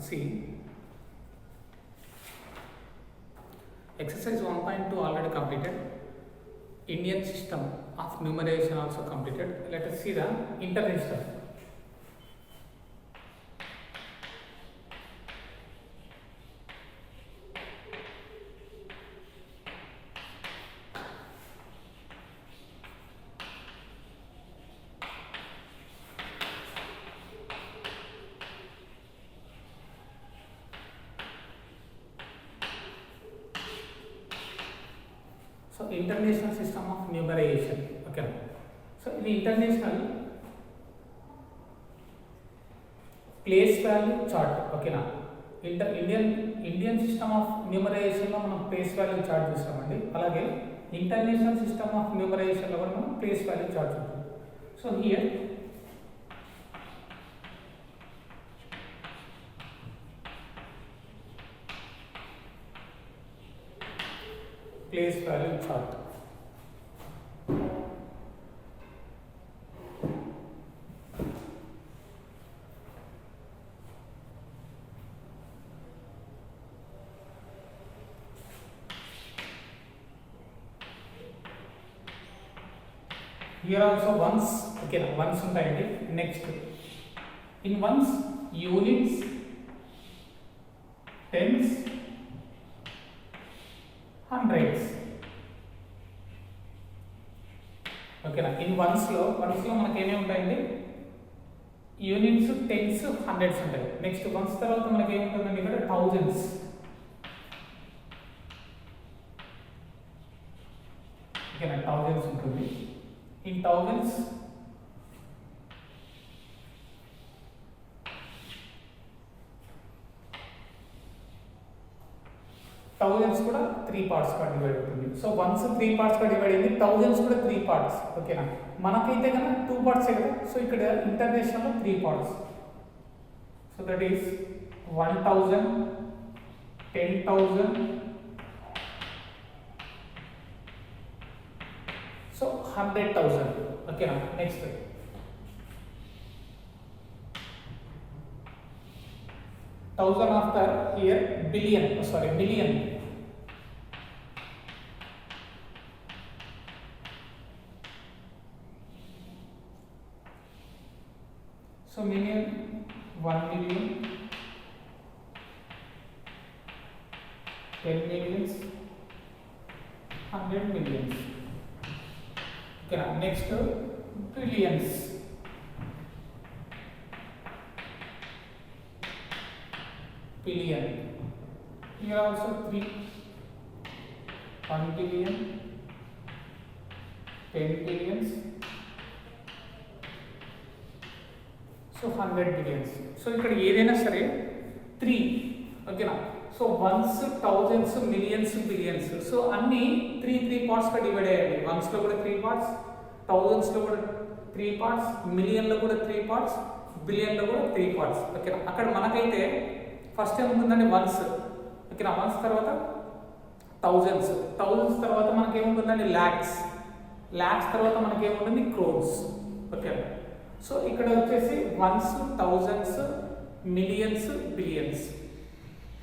See, exercise 1.2 already completed. Indian system of numeration also completed. Let us see the international. So international system of numeration. Okay. So in the international place value chart. Okay na. In the Indian system of numeration lo manam place value chart chusamandi. Alage international system of numeration lo manam place value chart chudam. So here place value chart. Here also ones, okay, ones ఉంటాయండి. Next in ones units, tens, hundreds. ఓకేనా. In వన్స్లో మనకి ఏమేమి ఉంటాయండి, units, tense, hundreds ఉంటాయి. Next once తర్వాత మనకి ఏముంటుందండి ఇక్కడ థౌజండ్స్. ఓకేనా, థౌజండ్స్ ఉంటుంది. ఇన్ థౌజండ్స్ థౌజండ్స్ కూడా 3 parts గా డివైడ్ అవుతుంది. సో వన్స్ 3 parts గా డివైడ్ అయింది, థౌజండ్స్ కూడా 3 parts. ఓకేనా, మనకైతే కనుక 2 parts కదా. సో ఇక్కడ ఇంటర్నేషనల్ లో 3 parts. So that is 1000, 10,000, so 100,000. ఓకేనా. Next thousand after here billion, sorry, million. So million, 1 million, 10 millions, 100 millions. Okay, next trillions. Billion. Here also 3, 1 billion, 10 billions, so 100 billions. So ఇక్కడ ఏదైనా సరే 3. ఓకేనా. So once, thousands, millions, billions, so అన్ని 3 parts గా divide అయ్యాయి. Once లో కూడా 3 parts, thousands లో కూడా 3 parts, మిలియన్ లో కూడా 3 parts, బిలియన్ లో కూడా 3 parts. ఓకేనా. అక్కడ మనకైతే ఫస్ట్ ఏముంటుందండి వన్స్. ఓకేనా. వన్స్ తర్వాత థౌజండ్స్ తర్వాత మనకి ఏముంటుందండి ల్యాక్స్ తర్వాత మనకి ఏముంటుంది క్రోర్స్. ఓకే. సో ఇక్కడ వచ్చేసి వన్స్, థౌజండ్స్, మిలియన్స్, బిలియన్స్.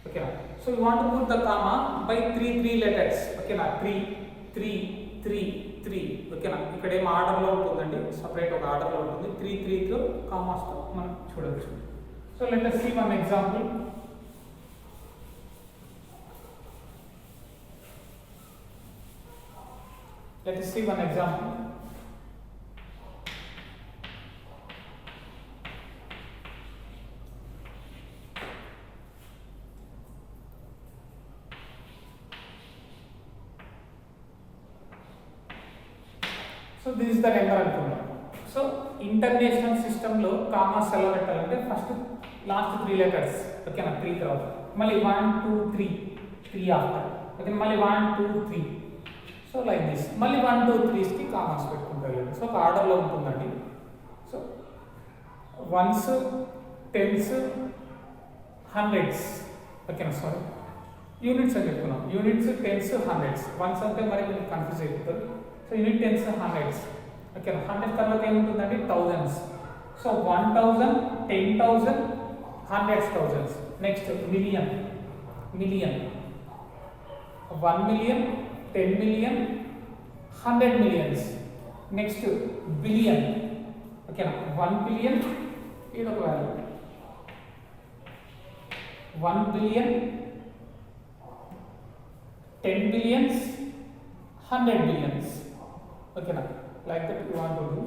ఓకేనా. So you want to put the comma by 3 letters. ఓకేనా. 3. ఓకేనా. ఇక్కడ ఏం ఆర్డర్లో ఉంటుందండి, సపరేట్ ఒక ఆర్డర్లో ఉంటుంది. 3తో కామాస్తో మనం చూడవచ్చు. So let us see one example. Let us see one example. So this is the number అనుకుందాం. సో ఇంటర్నేషనల్ సిస్టంలో కామాస్ ఎలా పెట్టాలంటే ఫస్ట్ లాస్ట్ 3 లెటర్స్. ఓకేనా. 3 తర్వాత మళ్ళీ 1 2 3 ఆఫ్టర్. ఓకే, మళ్ళీ 1 2 3. So like this. మళ్ళీ 1 2 3 కి కామాస్ పెట్టుకుంటారు. సో ఒక ఆర్డర్లో ఉంటుందండి. So ones, tens, hundreds. ఓకేనా. సారీ, యూనిట్స్ అని చెప్పుకున్నాం. Units, tense, hundreds. వన్స్ అంటే మరి మీరు కన్ఫ్యూజ్ అయిపోతారు. So unit, tens, hundreds. ఓకేనా. 100 తర్వాత ఏముంటుందండి thousands. So 1000, 10,000, hundreds thousands. Next million, million, 1 million, 10 million, 100 millions. Next billion, okay na, 1 billion ido value, 1 billion, 10 billions, 100 billions, okay na, like that you want to do.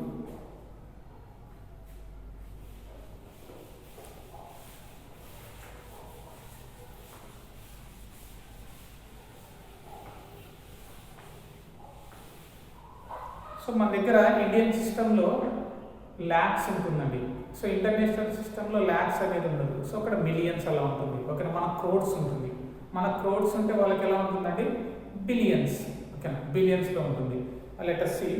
So మన దగ్గర Indian సిస్టంలో ల్యాక్స్ ఉంటుందండి. So international సిస్టంలో ల్యాక్స్ అనేది ఉండదు. So అక్కడ millions అలా ఉంటుంది. ఓకేనా, మన క్రోడ్స్ ఉంటుంది. మన క్రోడ్స్ ఉంటే వాళ్ళకి ఎలా ఉంటుందండి, బిలియన్స్. ఓకేనా, బిలియన్స్లో ఉంటుంది. Let us see.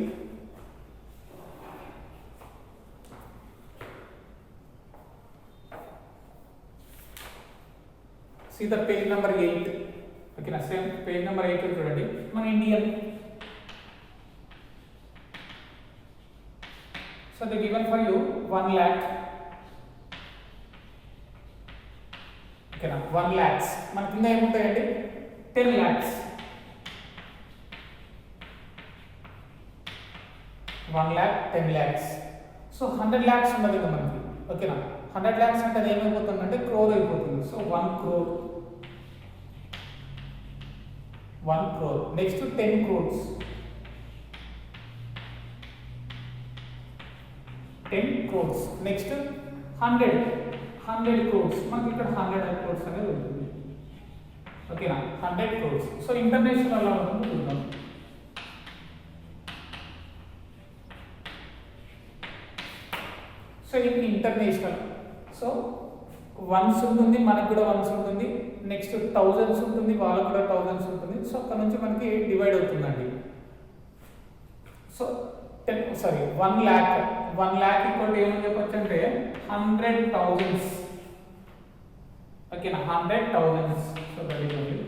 See the page number 8. ఓకేనా, సేమ్ పేజ్ నెంబర్ 8 చూడండి. మన Indian. So they given for you 1 lakh. Okay na, 1 lakhs. మన కింద ఏముంటాయండి, 10 lakhs. 1 lakh, 10 lakhs. So 100 lakhs ఉన్నది కదా మనకి. ఓకేనా, 100 lakhs అంటే అది ఏమైపోతుందంటే క్రోర్ అయిపోతుంది. So 1 crore. 1 crore. Next 10 crores. 10 crores. Next 100 crores. మనకి ఇక్కడ 100 crores అనేది ఉంటుంది. ఓకేనా, 100 crores. సో ఇంటర్నేషనల్ అలా ఉంటుంది చూద్దాం. సో ఇది ఇంటర్నేషనల్. సో వన్స్ ఉంటుంది, మనకు కూడా వన్స్ ఉంటుంది. నెక్స్ట్ థౌజండ్స్ ఉంటుంది, వాళ్ళకు కూడా థౌజండ్స్ ఉంటుంది. సో అక్కడ నుంచి మనకి డివైడ్ అవుతుందండి. So 1 lakh. 1 lakh equal to ఏమని చెప్పొచ్చు అంటే 100,000. ఓకేనా, 100,000. So that is only.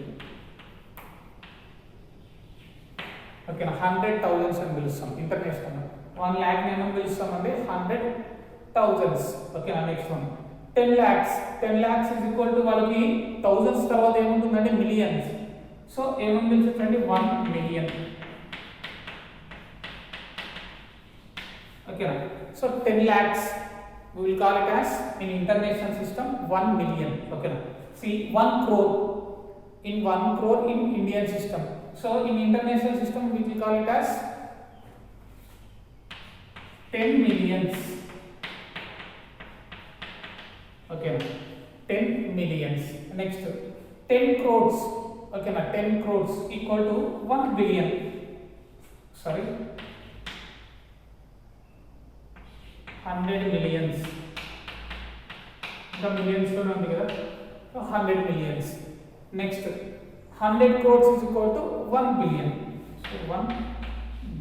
ఓకేనా, 100,000 అని పిలుస్తాం ఇంటర్నేషనల్. 1 lakh ఏమని పిలుస్తాం అంటే 100,000. ఓకేనా, next one 10 lakhs. 10 lakhs is equal to వాళ్ళకి థౌజండ్స్ తర్వాత ఏముంటుందంటే మిలియన్స్. సో ఏమని పిలుస్తుంది అంటే 1 million. Okay, so 10 lakhs we will call it as in international system 1 million. Okay, see 1 crore in 1 crore in Indian system. So in international system we will call it as 10 millions. Okay, 10 millions. Next 10 crores. Okay, 10 crores equal to 1 billion. Sorry, 100 millions. The millions lo undi kada, so 100 millions. Next 100 crores is equal to 1 billion. So 1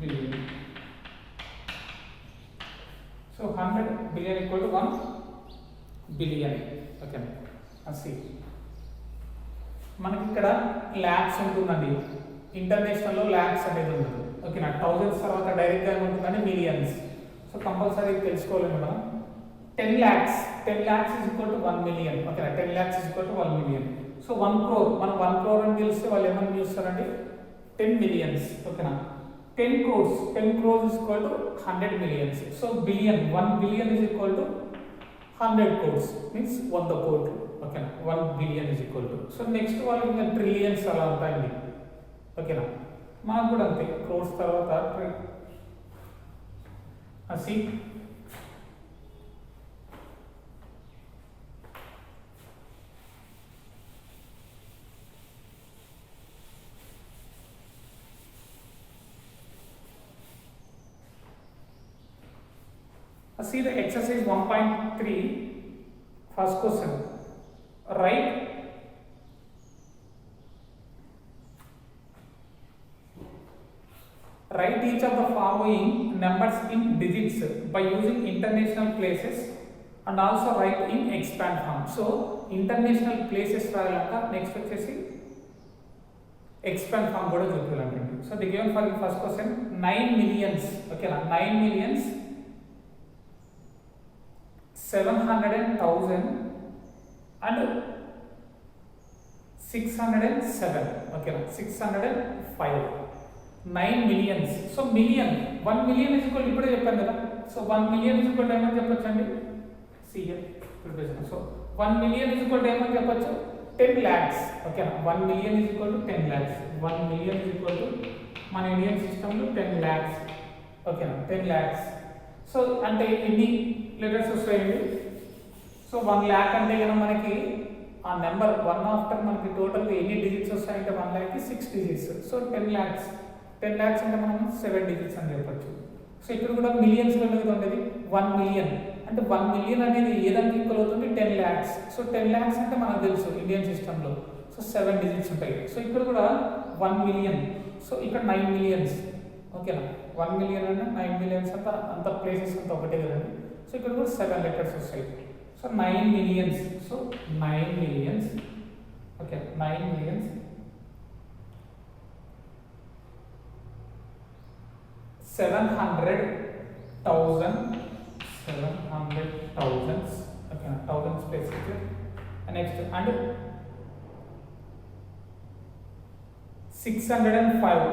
billion. So 100 billion equal to 1 billion. Okay, let's see. మనకి ఇక్కడ ల్యాక్స్ ఉంటుందండి. ఇంటర్నేషనల్లో ల్యాక్స్ అనేది ఉంటుంది. ఓకేనా, thousands తర్వాత డైరెక్ట్గా ఏముంటుందండి millions. So compulsory తెలుసుకోవాలండి మనం. 10 lakhs. 10 lakhs is equal to 1 million. Okay, 10 lakhs is equal to 1 million. So 1 crore, మనం 1 crore అని పిలిస్తే వాళ్ళు ఏమని పిలుస్తారండి, 10 millions. ఓకేనా, 10 crores. 10 crores is equal to 100 millions. So billion, 1 billion is equal to 100 crores, means 100 కోట్లు. ఓకేనా, 1 billion is equal to. So next వాళ్ళు ఇంకా ట్రిలియన్స్ అలా ఉంటాయండి. ఓకేనా, మనకు కూడా అంతే, క్రోర్స్ తర్వాత see. See the exercise 1.3, first question. Write each of the following numbers in digits by using international places and also write in expand form. So international places రాయాలంట, నెక్స్ట్ వచ్చేసి expand form కూడా చూపించాలండి. So the given for first question 9 millions. ఓకేనా, 9 millions 700,000 and 607. Okay, 605. 9 millions. So million, 1 million is equal to so 1 million is equal to see here. So 1 million is equal to 10 lakhs. Okay, 1 million is equal to 10 lakhs. 1 million is equal to మన Indian సిస్టంలో 10 lakhs. Okay 10 lakhs. So అంటే ఎన్ని letters వస్తాయండి? So 1 lakh అంటే కనుక మనకి ఆ number 1 after మనకి టోటల్గా ఎన్ని డిజిట్స్ వస్తాయంటే 1 lakh కి 6 డిజిట్స్. So 10 lakhs. 10 lakhs అంటే మనం 7 డిజిట్స్ అని చెప్పొచ్చు. సో ఇక్కడ కూడా మిలియన్స్లో ఉండేది 1 million. అంటే 1 million అనేది ఏ దానికి ఈక్వల్ అవుతుంది? 10 lakhs. సో 10 lakhs అంటే మనకు తెలుసు ఇండియన్ సిస్టంలో. సో 7 డిజిట్స్ ఉంటాయి. సో ఇక్కడ కూడా 1 million. సో ఇక్కడ 9 millions. ఓకేనా 1 million అంటే 9 millions అంత ప్లేసెస్ అంతా ఒకటే కదండి. సో ఇక్కడ కూడా 7 లెటర్స్ వస్తాయి. So 9 millions. So 9 millions. Okay 9 millions 700,000 okay thousands place here. Next and 605.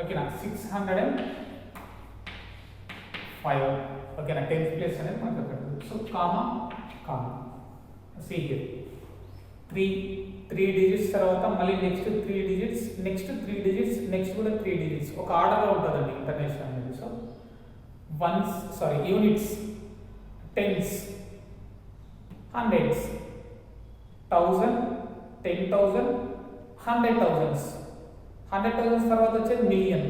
Okay na 605. Okay na 10th place అనేది మనకు పెట్టాలి. So comma see here 3 digits తర్వాత మళ్ళీ next 3 digits next 3 digits next కూడా 3 డిజిట్స్ ఒక ఆర్డర్లో ఉంటుందండి ఇంటర్నేషనల్ అనేది. So units, tense, hundreds, 1000, 10,000, 100,000. 100,000 తర్వాత వచ్చేది మిలియన్.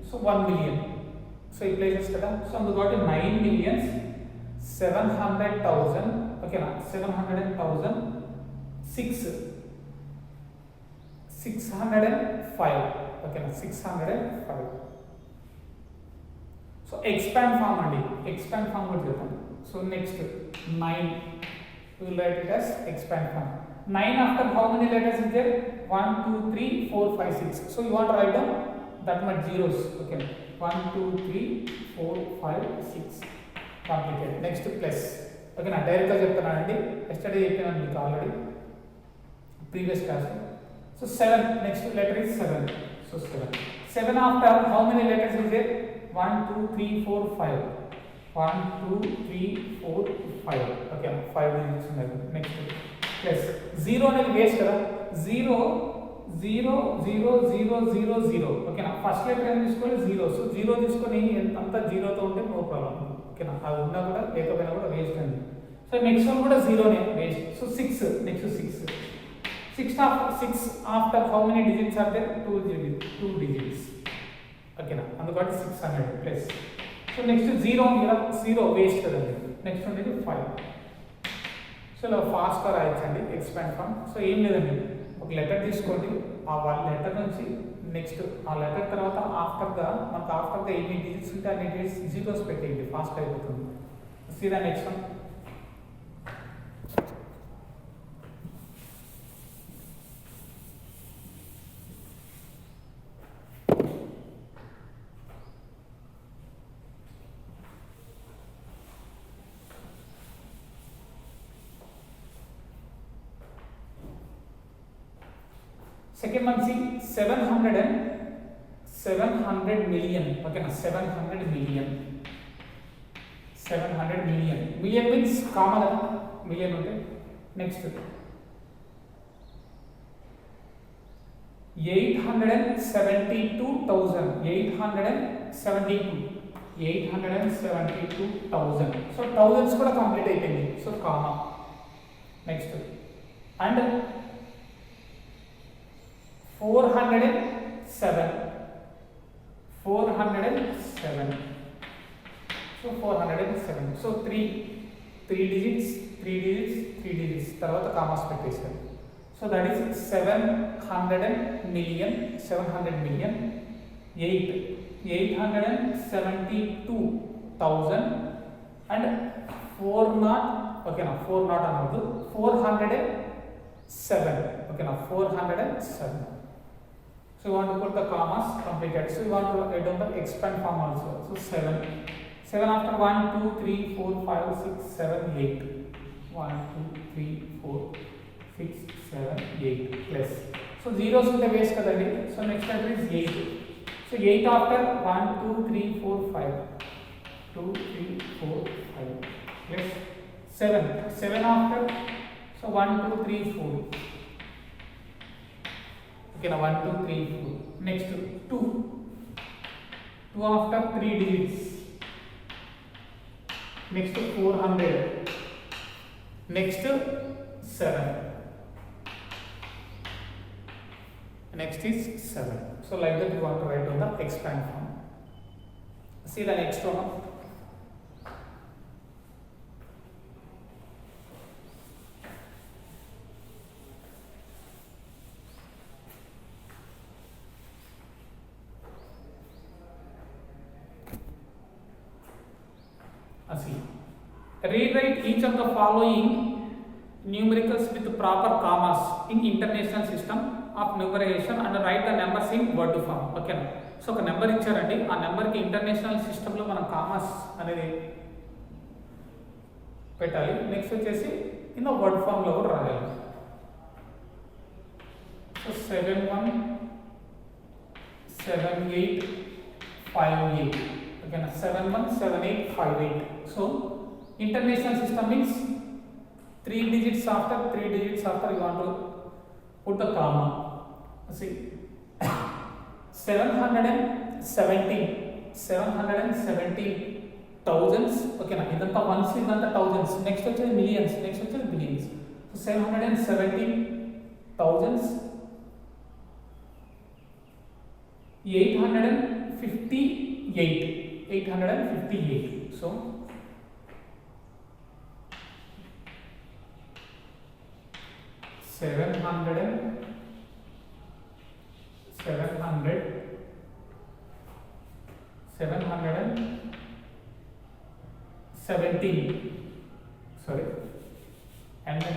So 1 million. సో ఈ ప్లేసెస్ కదా. సో అందుకని 9 millions 700,000. ఓకేనా 700,000 605. ఓకేనా 605. సో ఎక్స్పాండ్ ఫామ్ అండి. ఎక్స్పాండ్ ఫామ్ కూడా చేద్దాం. So next 9 we will write it as expand form. 9 after how many letters is there? 1 2 3 4 5 6. So you want to write down that much zeros. Okay 1 2 3 4 5 6 completed. Next plus. Okay na direct ga cheptana yesterday cheppanu meeku already previous class. So 7, next letter is 7. So 7 after how many letters is there? 1 2 3 4 5. 1 2 3 4 5. Okay 5 digits ఉన్నాయి. Next plus 0 అనేది waste కదా. 0 0 0 0 0 0. ఓకేనా first letter ఏం తీసుకోవాలి? 0. So 0 తీసుకొని అంతా 0 తో ఉంటే నో ప్రాబ్లం. ఓకేనా అది ఉన్నా కూడా లేకపోయినా కూడా వేస్ట్ అండి. సో నెక్స్ట్ వన్ కూడా 0 నే waste. So 6 next 6 after how many digits are there? 2 digits. ఓకేనా అందుకని 600 ప్లస్. సో నెక్స్ట్ 0 ఉంది కదా. 0 వేస్ట్ కదండి. నెక్స్ట్ ఉండేది 5. సో ఇలా ఫాస్ట్గా రాయొచ్చండి ఎక్స్పాండ్ ఫామ్. సో ఏం లేదండి ఒక లెటర్ తీసుకోండి. ఆ 1 లెటర్ నుంచి నెక్స్ట్ ఆ లెటర్ తర్వాత ఆఫ్టర్గా ఎన్ని డిజిట్స్ ఉంటే అన్ని డిజిట్స్ జీరోస్ పెట్టేయండి. ఫాస్ట్ అయిపోతుంది. సీదా next one. Second one see 700 million. Okay na 700 million. 700 million. Million means common million unte. Next 872,000. 872,000. So thousands kuda complete ayindi. So comma. Next and 407. So 407. So 3 digits తర్వాత commas పెట్టేసారు. So that is 700 million 872,000 and 40. Okay నా 40 అనవద్దు 407. Okay నా 407. So you want to put the commas completed. So you want to write down the expand form also. So 7 after 1 2 3 4 5 6 7 8. 1 2 3 4 6, 7, 8 plus. So zeros in the base kadandi. So next answer is 8. So 8 after 1, 2, 3, 4, 5. 2, 3, 4, 5 plus 7. 7 after. So 1, 2, 3, 4. Okay, now 1, 2, 3, 4. Next 2. 2 after 3 digits. Next 400. Next 7. Next is 7. So like that you want to write on the expand form. See the next one. See, rewrite each of the following numericals with proper commas in international system of numeration and write the numbers in word form. Okay, so ఒక number ఇచ్చారండి, ఆ నెంబర్కి international సిస్టంలో మనం commerce అనేది పెట్టాలి. Next వచ్చేసి in word ఫామ్లో కూడా రాయాలి. సో 717858. ఓకేనా, 717858. So international system means 3 digits after 3 digits after you want to put the comma. See, 717 thousands. Okay na, idanta ones, idanta thousands. Next వచ్చేది millions, next వచ్చేది billions. So 717 thousands 858. So 717 sorry, and then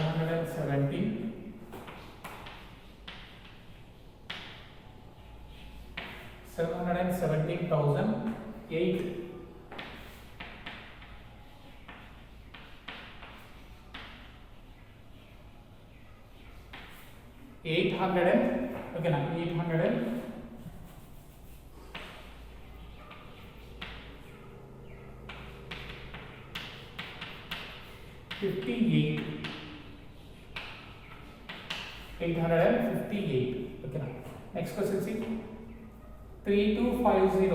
717 717,008 800. Okay na, 800 58. 858. Okay na. Next question, see, 3250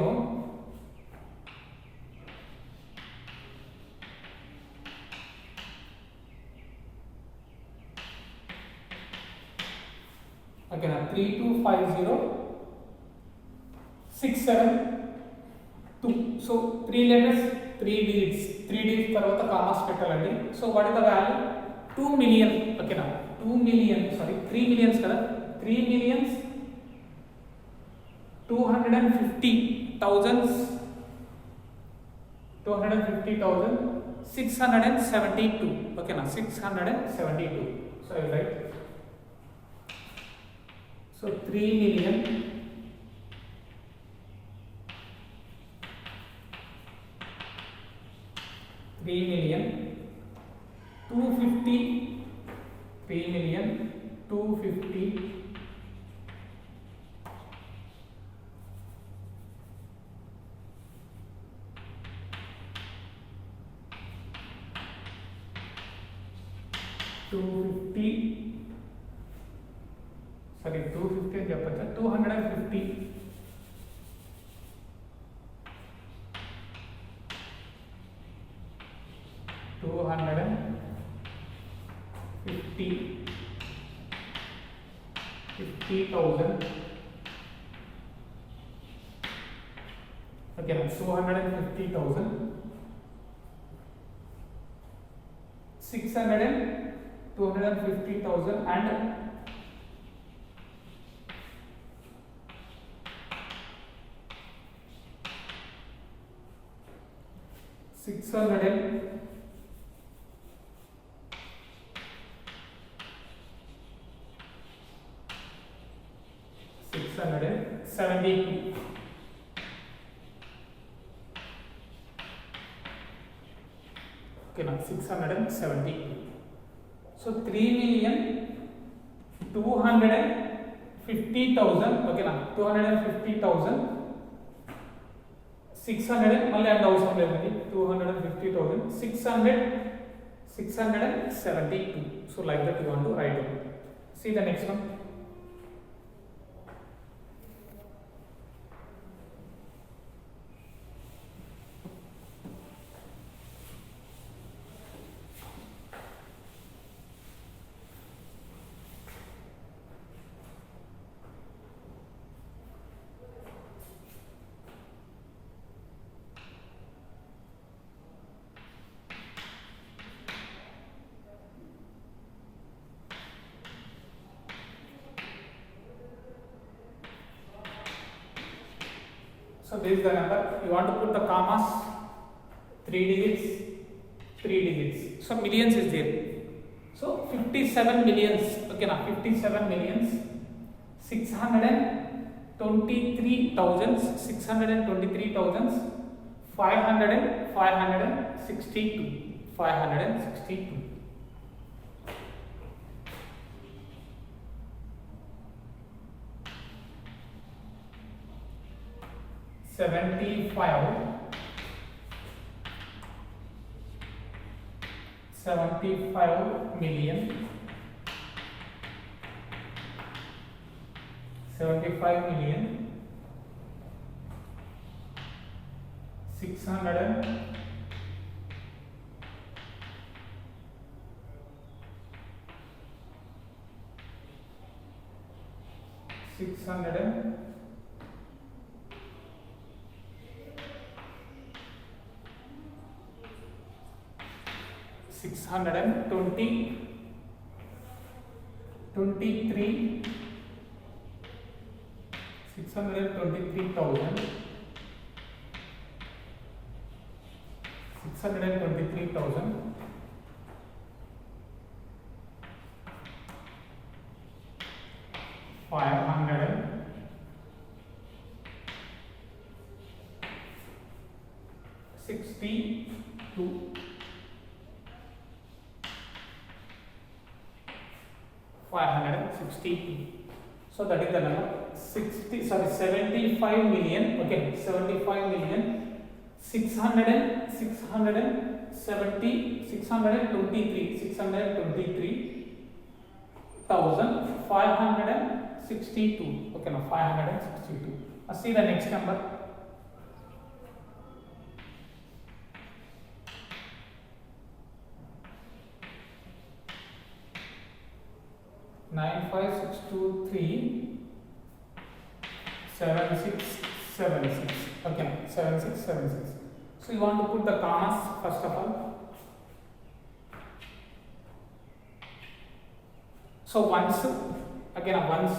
okay na, 3250 672. So 3 letters, 3 digits తర్వాత commerce పెట్టాలండి. So what is the value? 2 million. Okay నా, 2 million, sorry 3 millions కదా, 3 millions 250,672. Okay నా, 672. So I will write. So 3 million 250 sorry 250 అని చెప్పచ్చా, 250 50,000. Okay, 250,000 600 250,000 and 600 672. Okay, now 672. So 3,250,000. Okay, now 250,000. 600 మళ్ళీ and అవసరం లేదండి 250,000 672. So like that you want to write it. See the next one. So this is the number. You want to put the commas, 3 digits, 3 digits. So millions is there. So 57 millions. Okay, now 57 millions. 623,562. 562. 75 million. 75 million. 600 623,000 562. So that is the number 75 million. Okay, 75 million 623,562. Okay, now 562. See the next number. Nine five six two three 7676. Okay, 7676. So you want to put the commas first of all. So ones, again ones,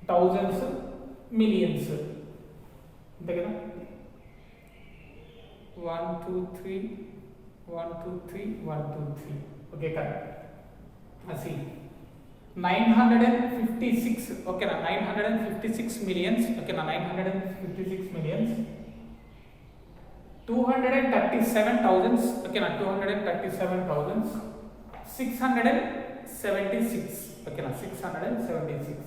thousands, millions. Okay, 1 2 3 1 2 3 1 2 3. Okay, correct. See 956. Okay, na 956 millions. Okay, na 956 millions. 237,000. Okay, na 237,000. 676. Okay, na 676.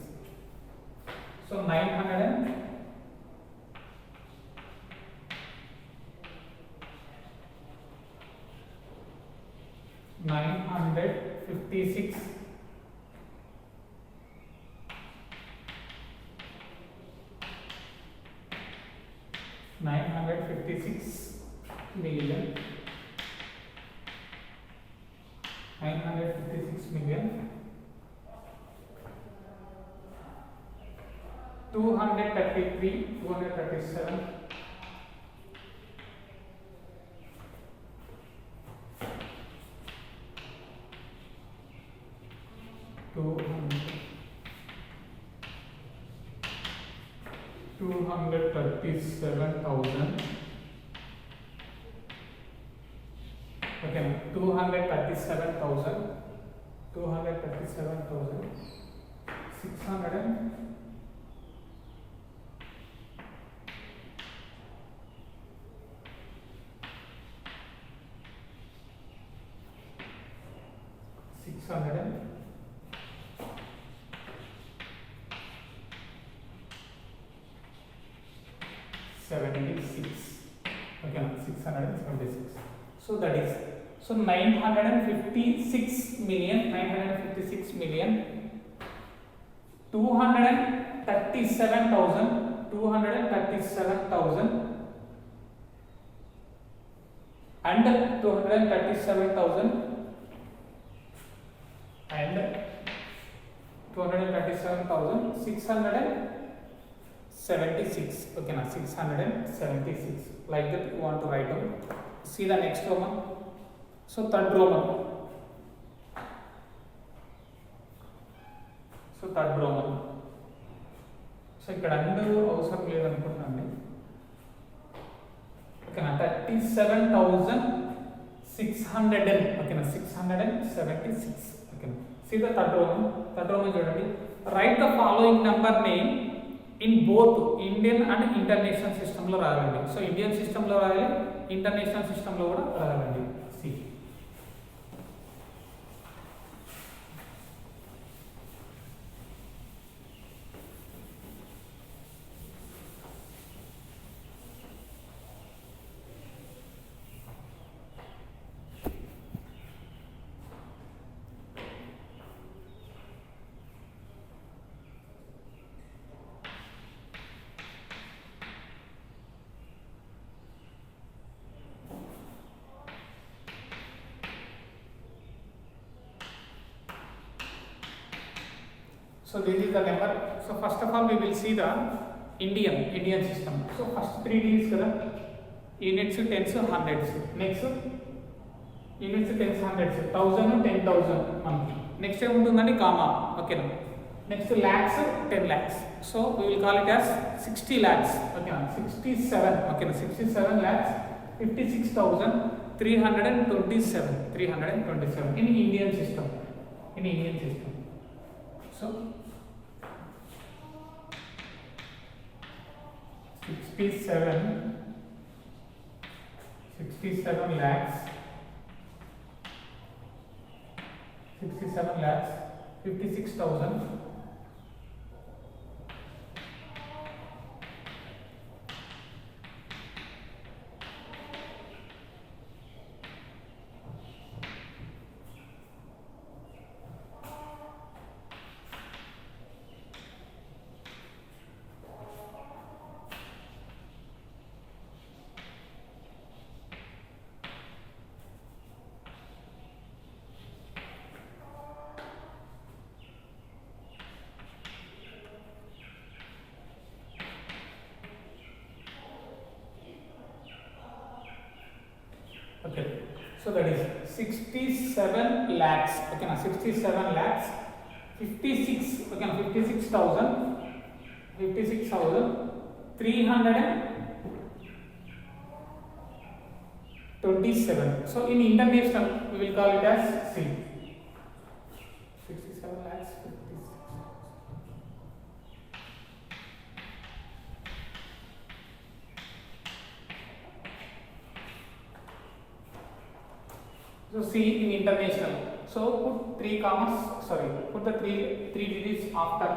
So 956 million. 956 million. 233, 237. 237,000. Okay, 237,000. 600. 600 Okay, 676. So that is, so 956 million 237,000 and 237,000 and 237,676. Okay, now 676. Like that you want to write down. See the next Roman. So third Roman. So ఇక్కడ అందరూ అవసరం లేదనుకుంటున్నాండి. ఓకేనా 37,600 ఓకేనా 676. ఓకేనా see the third Roman చూడండి. Write the following number name in both Indian and international సిస్టంలో రాయాలండి. సో ఇండియన్ సిస్టంలో రాయాలి, ఇంటర్నేషనల్ సిస్టంలో కూడా రాయాలండి. See So this is the number. So first of all we will see the Indian system. So first 3 digits kada, units, tens, hundreds. Next units, tens, hundreds, 1000, 10,000 మనకి. Next ఏం ఉంటుందండి comma. ఓకేనా. Next lakhs, 10 lakhs. So we will call it as 60 lakhs. ఓకేనా 67. ఓకేనా 67 lakhs 56,327 in Indian system. So 67 lakhs 56,000 Okay, so that is 67 lakhs. Okay, now 67 lakhs 56. Okay, now 56,327. So in international we will call it as C. 67 lakhs 56. So C in international. So put put the three digits after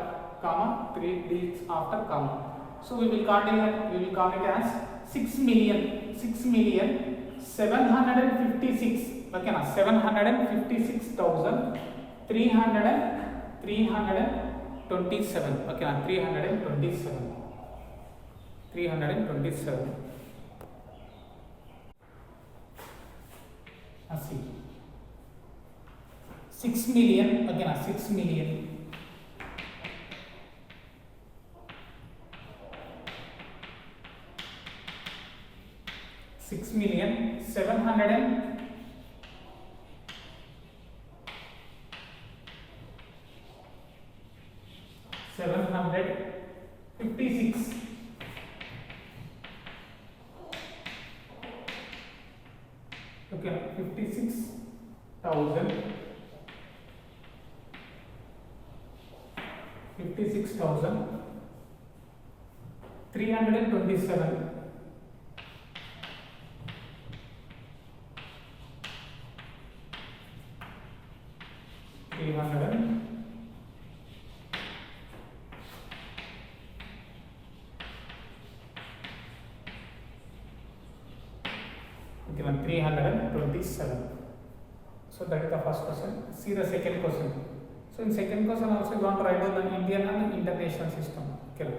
comma, 3 digits after comma. So we will call it as 6,756,000. Okay, na 756,327. Okay, na 327. See 6 million. Again 6 million 756. Okay, 56,000 327. 300 given 327. So that is the first question. See the second question. So in second question also you want to write down the Indian and international system. Okay.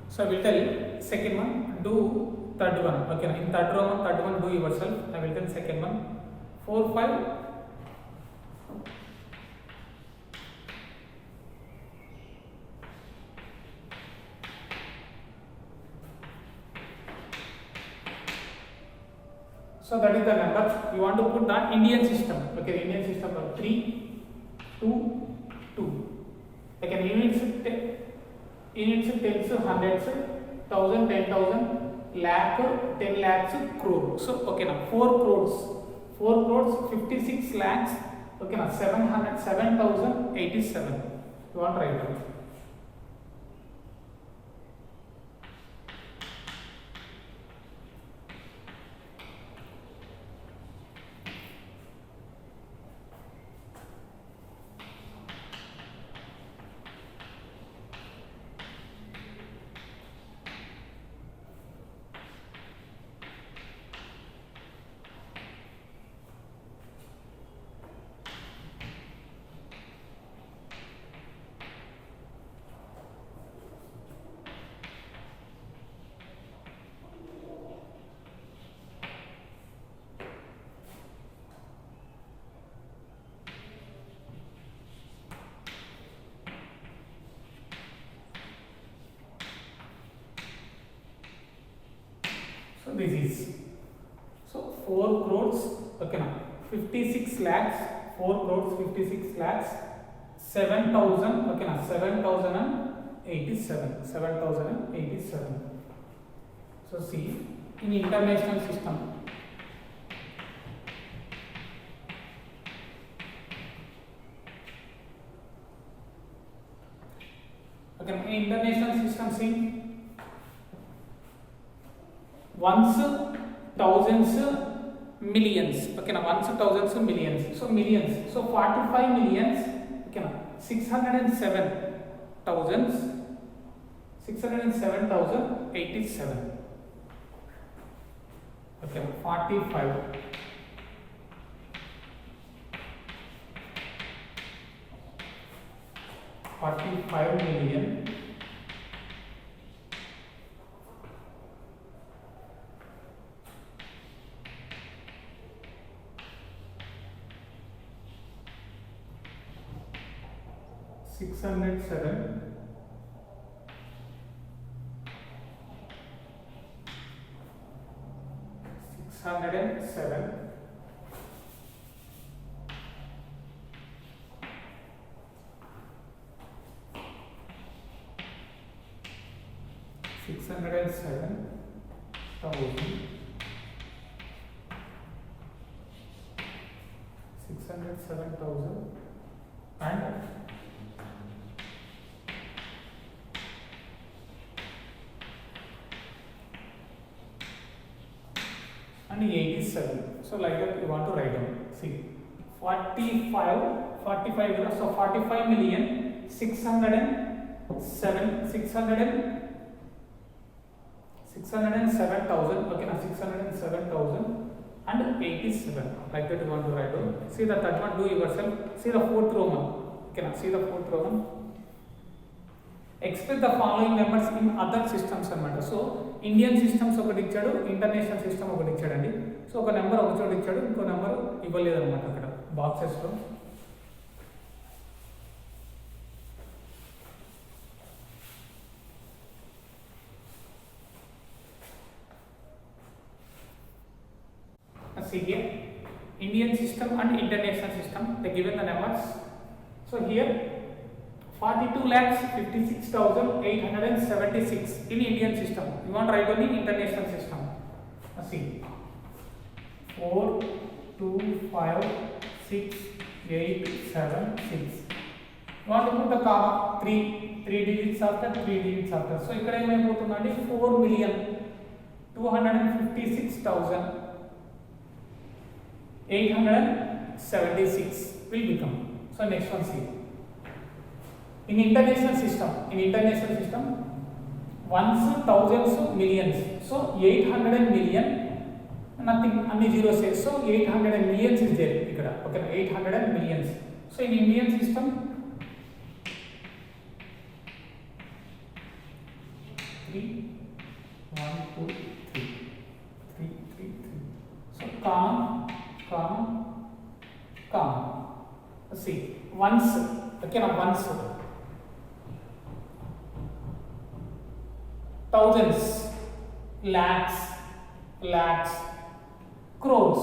So I will tell second one, do third one. Okay, in third one do yourself. I will tell second one. 4, 5. So that is the number you want to put the Indian system. Okay, Indian system of 3, 2, 2. Okay, units, tens, hundreds, thousand, 10,000, lakh, 10 lakhs, crore. So okay, now 4 crores. 4 crores 56 lakhs, okay, now 7,087. You want to write down. So this is, so 4 crores, okay, now 56 lakhs, 4 crores 56 lakhs, 7,000, okay, now 7,087. So see, in international system, okay, in international system, see, ones, thousands, millions. Okay, now ones, thousands, millions. So millions. So 45 millions. Okay, now 607,087. Okay, 45. 45 million. 607 607,000 and 87. So like that you want to write down. See, 45, so 45 million 607,000. Okay, now 607,000 and 87. Like that you want to write down. See the third one, do yourself. See the fourth Roman. Okay, now see the fourth Roman. Express the following numbers in other systems అన్నమాట. So Indian systems ఒకటి ఇచ్చాడు, international system ఒకటి ఇచ్చాడండి. So ఒక number ఒక చోట ఇచ్చాడు, ఇంకో నెంబర్ ఇవ్వలేదు అనమాట అక్కడ బాక్సెస్లో. See here, Indian system and international system, they given the numbers. So here 42,56,876 in Indian system. You want to write down in international system. See, 4, 2, 5, 6, 8, 7, 6. want to put the comma 3 digits after 3 digits after. So ఇక్కడ ఏమైపోతుందండి 4,256,876 will become. So next one see. In international system ones, thousands, millions. So 800 million, nothing, only zero says. So 800 millions is there. Okay, 800 millions. So in Indian system, 3, 1, 2, 3, 3, 3, 3. So comma. Let's see. Once, okay, now once. Thousands, lakhs, crores.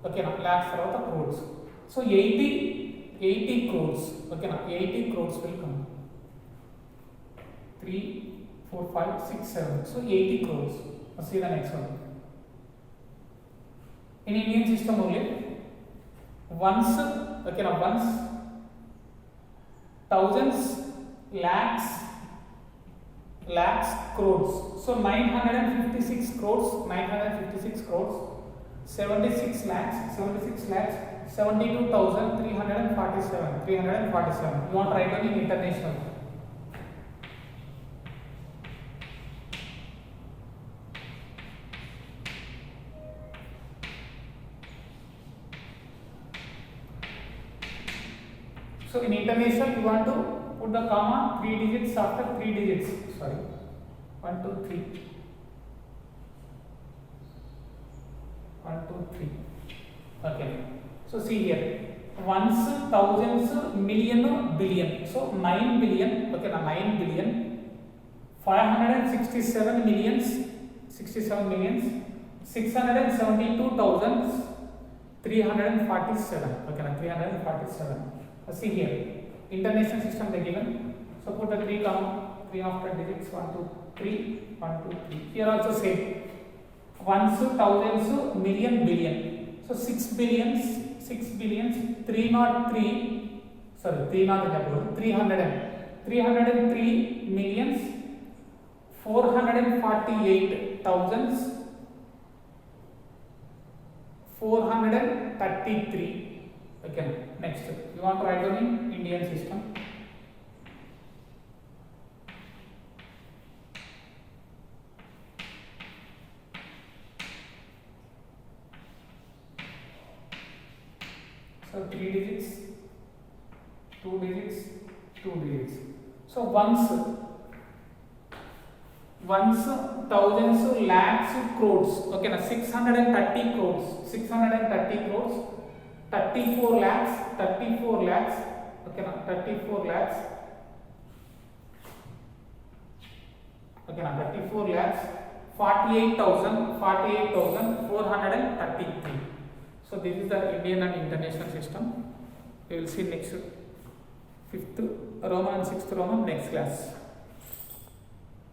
Okay, now lakhs are the crores. So 80 crores. Okay, now 80 crores will come. 3, 4, 5, 6, 7. So 80 crores. Let's see the next one. In Indian system only, once, okay, now once, thousands, lakhs, crores. So 956 crores, 76 lakhs, 72,347. You want to write down in international. So in international you want to put the comma 3 digits after 3 digits. Sorry, 1, 2, 3. 1, 2, 3. Okay. So see here, ones, thousands, million, billion. So 9 billion. Okay, now 9 billion. 567 millions. 672,347. Okay, now 347. See here, international system they given. So put the 3 comma 3 after digits 1, 2, 3, 1, 2, 3. Here also same. Ones, thousands, million, billion. So 6 billions, 303 millions, 433. Okay, next you want to write down in Indian system. So 3 digits, 2 digits, 2 digits. So ones, thousands, lakhs, crores. Okay, now 630 crores. 34 lakhs. Okay, now 34 lakhs. Okay, now 34 lakhs. 48,433. So this is the Indian and international system. We will see next 5th Roman and 6th Roman next class.